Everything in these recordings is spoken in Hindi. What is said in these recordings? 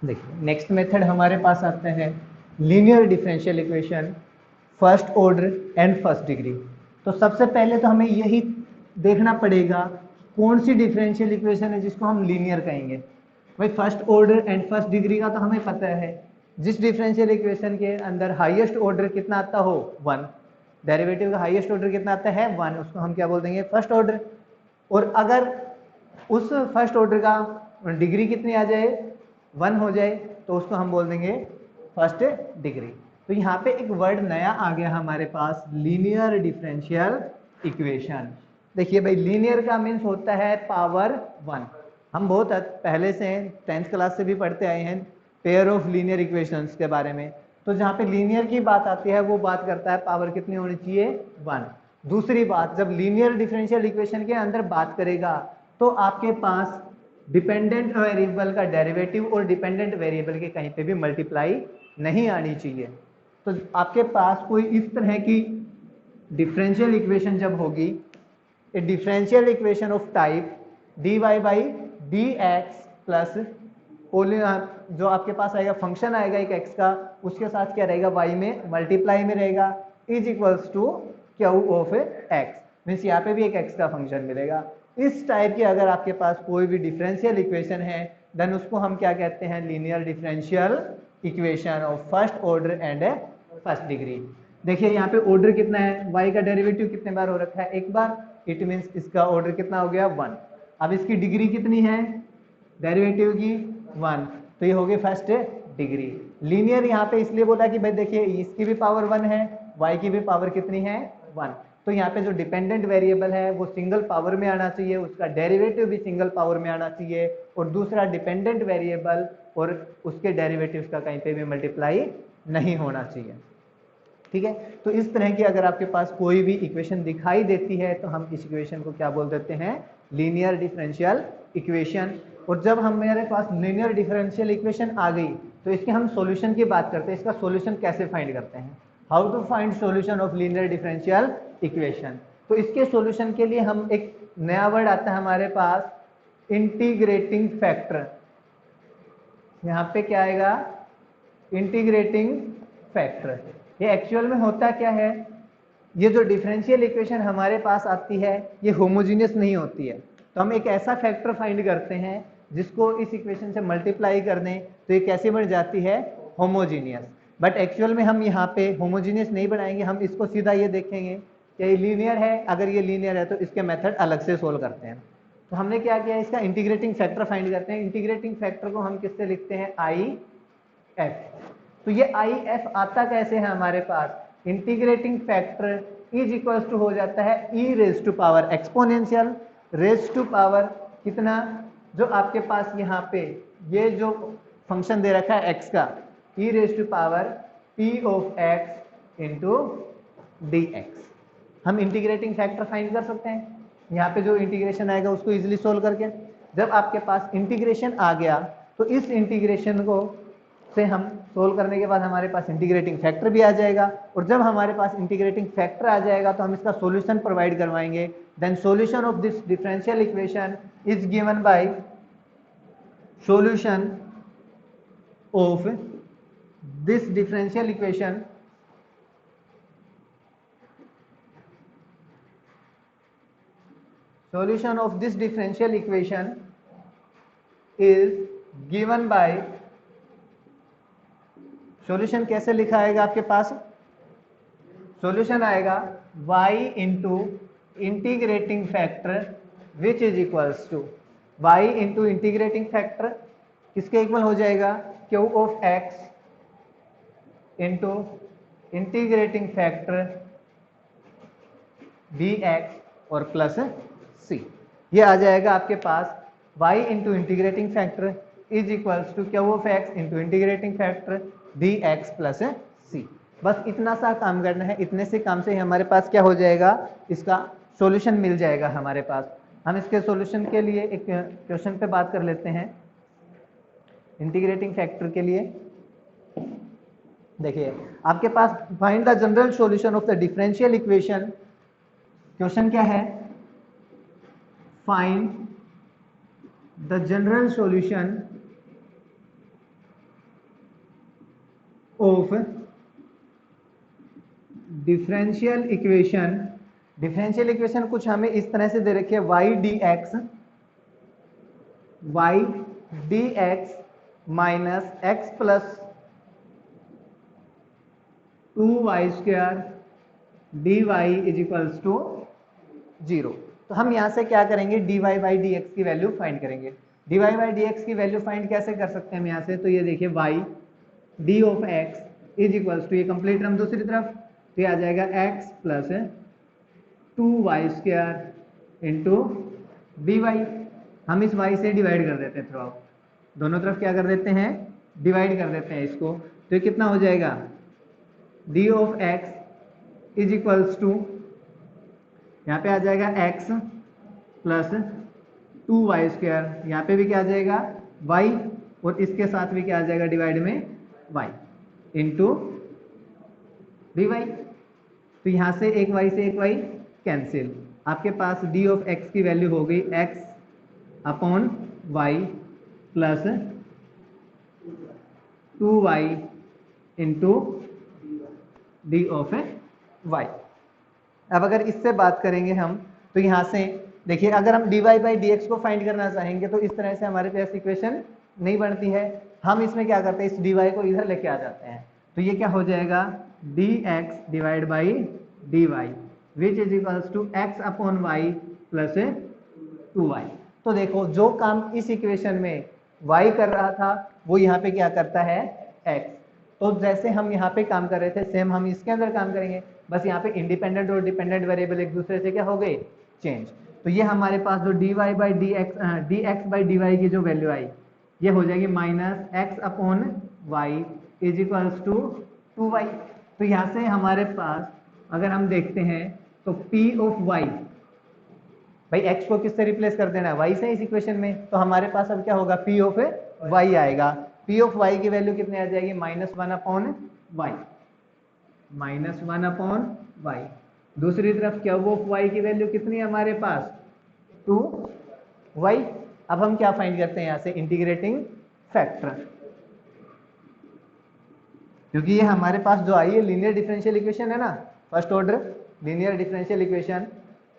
देखिए नेक्स्ट मेथड हमारे पास आता है linear differential equation first order and first degree. तो सबसे पहले तो हमें यही देखना पड़ेगा कौन सी डिफरेंशियल इक्वेशन है जिसको हम लीनियर कहेंगे। भाई first order and first degree का तो हमें पता है, जिस डिफरेंशियल इक्वेशन के अंदर हाईएस्ट ऑर्डर कितना आता हो 1, डेरिवेटिव का हाईएस्ट ऑर्डर कितना आता है 1, उसको हम क्या बोल देंगे फर्स्ट ऑर्डर। और अगर उस फर्स्ट ऑर्डर का डिग्री कितनी आ जाए 1 हो जाए तो उसको हम बोल देंगे फर्स्ट डिग्री। तो यहाँ पे एक वर्ड नया आ गया हमारे पास, लीनियर डिफरेंशियल इक्वेशन। देखिए भाई लीनियर का मीन्स होता है पावर 1। हम बहुत पहले से 10th क्लास से भी पढ़ते आए हैं पेयर ऑफ लीनियर इक्वेशंस के बारे में। तो जहाँ पे लीनियर की बात आती है वो बात करता है पावर कितनी होनी चाहिए 1। दूसरी बात, जब लीनियर डिफरेंशियल इक्वेशन के अंदर बात करेगा तो आपके पास डिपेंडेंट वेरिएबल का डेरिवेटिव और डिपेंडेंट वेरिएबल के कहीं पे भी मल्टीप्लाई नहीं आनी चाहिए। तो आपके पास कोई इस तरह की डिफरेंशियल इक्वेशन जब होगी, ए differential equation of type dy by D x plus जो आपके पास आएगा फंक्शन आएगा एक x का, उसके साथ क्या रहेगा y में मल्टीप्लाई में रहेगा, is equals to Q of x। Means यहाँ पे भी एक x का फंक्शन मिलेगा। इस टाइप की अगर आपके पास कोई भी डिफरेंशियल इक्वेशन है देन उसको हम क्या कहते हैं linear differential equation of first order and first degree. देखिए यहाँ पे ऑर्डर कितना है, y का डेरिवेटिव कितने बार हो रखा है एक बार, इट मीन्स इसका ऑर्डर कितना हो गया 1। अब इसकी डिग्री कितनी है डेरिवेटिव की 1, तो ये हो गई फर्स्ट डिग्री। लीनियर यहाँ पे इसलिए बोला कि भाई देखिए इसकी भी पावर 1 है, y की भी पावर कितनी है 1। तो यहाँ पे जो डिपेंडेंट वेरिएबल है वो सिंगल पावर में आना चाहिए, उसका डेरिवेटिव भी सिंगल पावर में आना चाहिए, और दूसरा डिपेंडेंट वेरिएबल और उसके डेरिवेटिव्स का कहीं पे भी मल्टीप्लाई नहीं होना चाहिए। ठीक है, तो इस तरह की अगर आपके पास कोई भी इक्वेशन दिखाई देती है तो हम इस इक्वेशन को क्या बोल देते हैं लीनियर डिफरेंशियल इक्वेशन। और जब हमारे पास लीनियर डिफरेंशियल इक्वेशन आ गई तो इसके हम सॉल्यूशन की बात करते हैं, इसका सॉल्यूशन कैसे फाइंड करते हैं, how to find solution of linear differential equation. तो इसके सॉल्यूशन के लिए हम एक नया वर्ड आता है हमारे पास इंटीग्रेटिंग फैक्टर। यहाँ पे क्या आएगा इंटीग्रेटिंग फैक्टर। ये एक्चुअल में होता क्या है, ये जो डिफरेंशियल इक्वेशन हमारे पास आती है ये होमोजीनियस नहीं होती है, तो हम एक ऐसा फैक्टर फाइंड करते हैं जिसको इस इक्वेशन से मल्टीप्लाई कर दें तो ये कैसे बन जाती है होमोजीनियस। बट एक्चुअल में हम यहाँ पे होमोजीनियस नहीं बनाएंगे, हम इसको सीधा ये देखेंगे कि ये लीनियर है, अगर ये लीनियर है तो इसके मेथड अलग से सोल्व करते हैं। तो हमने क्या किया, इसका इंटीग्रेटिंग फैक्टर फाइंड करते हैं। इंटीग्रेटिंग फैक्टर को हम किससे लिखते हैं आई एफ। तो ये आई एफ आता कैसे है हमारे पास, integrating factor is equal to हो जाता है e raise to power exponential raise to power कितना, जो आपके पास यहाँ पे ये जो फंक्शन दे रखा है x का, e raise to power p of x into D x. हम इंटीग्रेटिंग फैक्टर फाइंड कर सकते हैं, यहाँ पे जो इंटीग्रेशन आएगा उसको इजिली सोल्व करके। जब आपके पास इंटीग्रेशन आ गया तो इस इंटीग्रेशन को से हम सोल्व करने के बाद हमारे पास इंटीग्रेटिंग फैक्टर भी आ जाएगा, और जब हमारे पास इंटीग्रेटिंग फैक्टर आ जाएगा तो हम इसका सॉल्यूशन प्रोवाइड करवाएंगे। Then solution of this differential equation is given by solution of this differential equation solution of this differential equation is given by, solution कैसे लिखा आएगा आपके पास, सॉल्यूशन आएगा y into integrating factor which is equals to y into integrating factor किसके इक्वल हो जाएगा q of x into integrating factor dx और प्लस c। ये आ जाएगा आपके पास y into integrating factor is equals to q of x into integrating factor dx plus c। बस इतना सा काम करना है, इतने से काम से ही हमारे पास क्या हो जाएगा, इसका सॉल्यूशन मिल जाएगा हमारे पास। हम इसके सॉल्यूशन के लिए एक क्वेश्चन पे बात कर लेते हैं इंटीग्रेटिंग फैक्टर के लिए। देखिए आपके पास find the general solution of the differential equation, question क्या है, find the general solution of differential equation. Differential equation कुछ हमें इस तरह से दे रखी है, y dx minus X plus 2y² dy is equals to 0। तो हम यहां से क्या करेंगे, dy बाई डी एक्स की वैल्यू फाइंड करेंगे। dy बाई डी एक्स की वैल्यू फाइंड कैसे कर सकते हैं हम यहां से, तो ये देखिए y d of x is equals to, ये कंप्लीट टर्म दूसरी तरफ, तो ये आ जाएगा x plus 2y² into dy। हम इस y से डिवाइड कर देते हैं थ्रू आउट, दोनों तरफ क्या कर देते हैं, डिवाइड कर देते हैं इसको, तो ये कितना हो जाएगा, d of x is equals to, यहाँ पे आ जाएगा x प्लस 2y², यहाँ पे भी क्या आ जाएगा y, और इसके साथ भी क्या आ जाएगा डिवाइड में y इंटू dy। तो यहाँ से एक y से एक y कैंसिल, आपके पास d ऑफ x की वैल्यू हो गई x upon y plus 2y into D of y। अब अगर इससे बात करेंगे हम, तो यहाँ से देखिए, अगर हम dy बाई डी एक्स को फाइंड करना चाहेंगे तो इस तरह से हमारे पास इक्वेशन नहीं बनती है। हम इसमें क्या करते हैं, इस dy को इधर लेके आ जाते हैं, तो ये क्या हो जाएगा, dx divide by dy which is equals to x upon y plus 2y। तो देखो, जो काम इस इक्वेशन में y कर रहा था वो यहाँ पे क्या करता है, x। तो जैसे हम यहाँ पे काम कर रहे थे, सेम हम इसके अंदर काम करेंगे, बस यहाँ पे इंडिपेंडेंट और डिपेंडेंट वेरिएबल एक दूसरे से क्या हो गए, चेंज। तो ये हमारे पास जो dy by D X by D Y की जो वैल्यू आई, ये हो जाएगी minus X upon Y is equals to 2y। तो यहाँ से हमारे पास अगर हम देखते हैं तो p ऑफ y, भाई x को किससे रिप्लेस कर देना है, y से इस इक्वेशन में, तो हमारे पास अब क्या होगा, p ऑफ y आएगा। p ऑफ y की वैल्यू कितनी आ जाएगी, -1 अपॉन y, -1 अपॉन y। दूसरी तरफ क्या ऑफ y की वैल्यू कितनी है हमारे पास, 2y। अब हम क्या फाइंड करते हैं यहाँ से, इंटीग्रेटिंग फैक्टर, क्योंकि ये हमारे पास जो आई है लीनियर डिफरेंशियल इक्वेशन है ना, first order linear differential equation,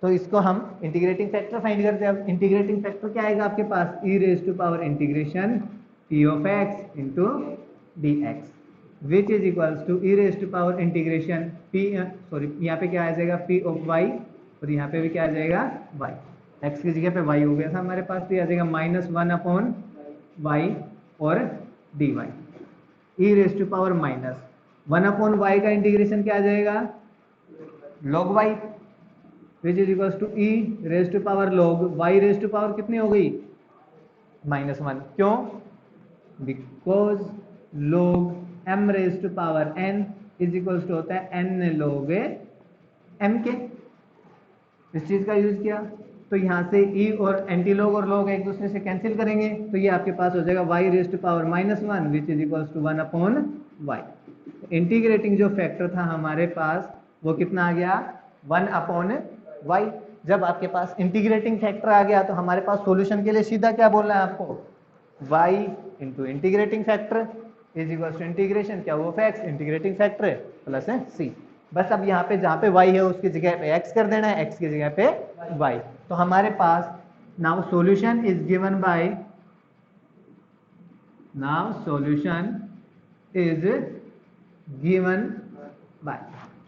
तो इसको हम इंटीग्रेटिंग फैक्टर फाइंड करते हैं। अब इंटीग्रेटिंग फैक्टर क्या आएगा आपके पास, e raise to power integration p of x into D X which is equals to e raise to power integration p, sorry यहाँ पे क्या आ जाएगा p ऑफ y, और यहाँ पे भी क्या आ जाएगा y, x की जगह पे y हो गया था हमारे पास, तो आ जाएगा -1 अपॉन y और dy। e raise to power -1 upon y का इंटीग्रेशन क्या आ जाएगा, log y which is equals to e raise to power log y raise to power कितनी हो गई, -1। क्यों, because log m raise to power n is equals to होता है n log m के, इस चीज का यूज किया। तो यहाँ से e और एंटी लॉग और log एक दूसरे से कैंसिल करेंगे, तो ये आपके पास हो जाएगा y raise to power -1 which is equals to 1 upon y। Integrating जो फैक्टर था हमारे पास वो कितना आ गया, 1 अपॉन y। जब आपके पास इंटीग्रेटिंग फैक्टर आ गया तो हमारे पास सॉल्यूशन के लिए सीधा क्या बोलना है आपको, y into integrating factor is equal to integration क्या वो x इंटीग्रेटिंग फैक्टर प्लस है c। बस अब यहाँ पे जहाँ पे y है उसकी जगह पे x कर देना है, x की जगह पे y। तो हमारे पास now solution is given by, now solution is given by,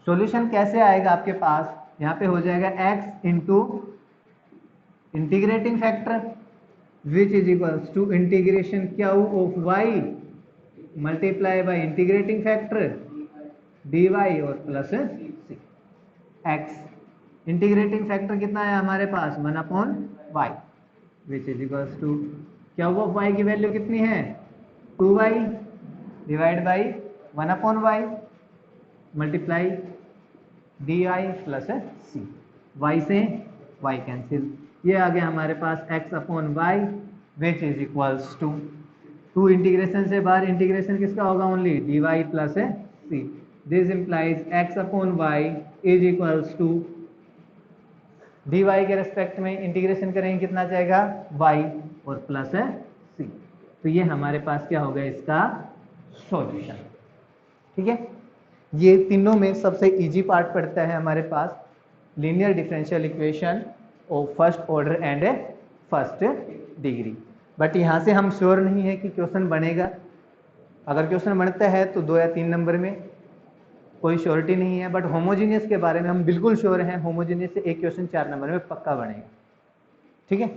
solution कैसे आएगा आपके पास, यहाँ पे हो जाएगा x into integrating factor which is equals to integration क्या of y multiply by integrating factor dy और plus c। x integrating factor कितना है हमारे पास, 1 upon y which is equals to क्या ऑफ y की वैल्यू कितनी है, 2y divide by 1 upon y multiply dy plus c, y से y कैंसिल, ये आ गया हमारे पास x upon y which is equals to 2 integration से बाहर इंटीग्रेशन किसका होगा, only dy plus c। This implies x upon y is equals to dy के रेस्पेक्ट में इंटीग्रेशन करेंगे कितना जाएगा y और प्लस c। तो ये हमारे पास क्या होगा इसका सॉल्यूशन। ठीक है, ये तीनों में सबसे इजी पार्ट पड़ता है हमारे पास linear differential equation of first order and first degree. But यहाँ से हम श्योर नहीं है कि क्वेश्चन बनेगा। अगर क्वेश्चन बनता है तो 2 या 3 नंबर में, कोई श्योरिटी नहीं है। बट होमोजीनियस के बारे में हम बिल्कुल श्योर हैं, होमोजीनियस से एक क्वेश्चन 4 नंबर में पक्का बनेगा। ठीक है।